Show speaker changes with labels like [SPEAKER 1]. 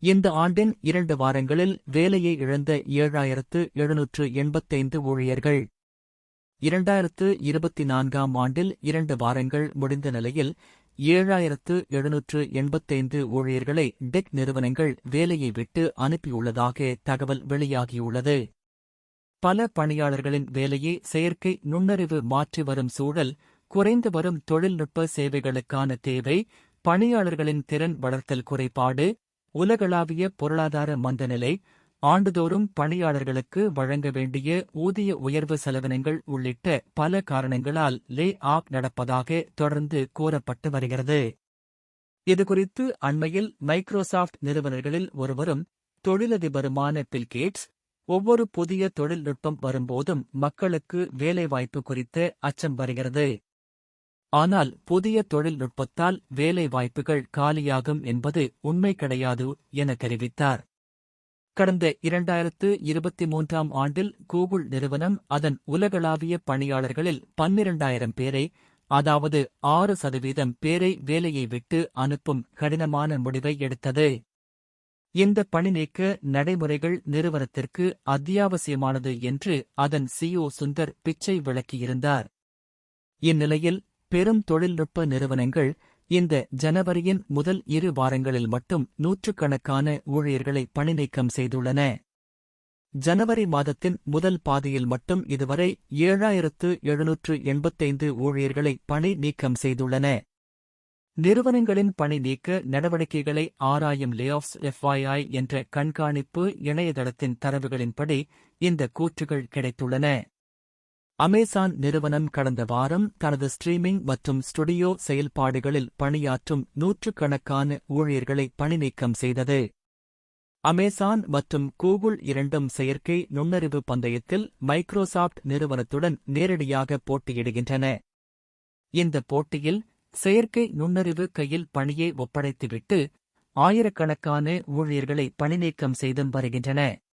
[SPEAKER 1] இந்த ஆண்டின் 2 வாரங்களில் வேலையை இழந்த 7,785 ஊழியர்கள். 2024ஆம் ஆண்டில் 2 வாரங்கள் முடிந்த நிலையில் 7,785 ஊழியர்களை டெக் நிறுவனங்கள் வேலையை விட்டு அனுப்பியுள்ளதாக தகவல் வெளியாகியுள்ளது. பல பணியாளர்களின் வேலையை செயற்கை நுண்ணறிவு மாற்றி வரும் சூழல், குறைந்து வரும் தொழில்நுட்ப சேவைகளுக்கான தேவை, பணியாளர்களின் திறன் வளர்த்தல் குறைபாடு, உலகளாவிய பொருளாதார மந்தநிலை, ஆண்டுதோறும் பணியாளர்களுக்கு வழங்க வேண்டிய ஊதிய உயர்வு செலவினங்கள் உள்ளிட்ட பல காரணங்களால் லே ஆஃப் நடப்பதாக தொடர்ந்து கூறப்பட்டு வருகிறது. இதுகுறித்து அண்மையில் மைக்ரோசாஃப்ட் நிறுவனர்களில் ஒருவரும் தொழிலதிபருமான பில் கேட்ஸ், ஒவ்வொரு புதிய தொழில்நுட்பம் வரும்போதும் மக்களுக்கு வேலைவாய்ப்பு குறித்த அச்சம் வருகிறது. ஆனால் புதிய தொழில்நுட்பத்தால் வேலைவாய்ப்புகள் காலியாகும் என்பது உண்மை கிடையாது என தெரிவித்தார். கடந்த 2023ஆம் ஆண்டில் கூகுள் நிறுவனம் அதன் உலகளாவிய பணியாளர்களில் 12,000 பேரை, அதாவது 6% பேரை வேலையை விட்டு அனுப்பும் கடினமான முடிவை எடுத்தது. இந்த பணிநீக்க நடைமுறைகள் நிறுவனத்திற்கு அத்தியாவசியமானது என்று அதன் CEO சுந்தர் பிச்சை விளக்கியிருந்தார். இந்நிலையில் பெரும் தொழில்நுட்ப நிறுவனங்கள் இந்த ஜனவரியின் முதல் 2 வாரங்களில் மட்டும் நூற்றுக்கணக்கான ஊழியர்களை பணிநீக்கம் செய்துள்ளன. ஜனவரி மாதத்தின் முதல் பாதியில் மட்டும் இதுவரை 7,785 ஊழியர்களை பணி நீக்கம் செய்துள்ளன. நிறுவனங்களின் பணி நீக்க நடவடிக்கைகளை ஆராயும் லேஆஃப்ஸ் FYI என்ற கண்காணிப்பு இணையதளத்தின் தரவுகளின்படி இந்த கூற்றுகள் கிடைத்துள்ளன. அமேசான் நிறுவனம் கடந்த வாரம் தனது ஸ்ட்ரீமிங் மற்றும் ஸ்டுடியோ செயல்பாடுகளில் பணியாற்றும் நூற்றுக்கணக்கான ஊழியர்களை பணிநீக்கம் செய்தது. அமேசான் மற்றும் கூகுள் இரண்டும் செயற்கை நுண்ணறிவு பந்தயத்தில் மைக்ரோசாஃப்ட் நிறுவனத்துடன் நேரடியாக போட்டியிடுகின்றன. இந்த போட்டியில் செயற்கை நுண்ணறிவு கையில் பணியை ஒப்படைத்துவிட்டு ஆயிரக்கணக்கான ஊழியர்களை பணிநீக்கம் செய்தும் வருகின்றன.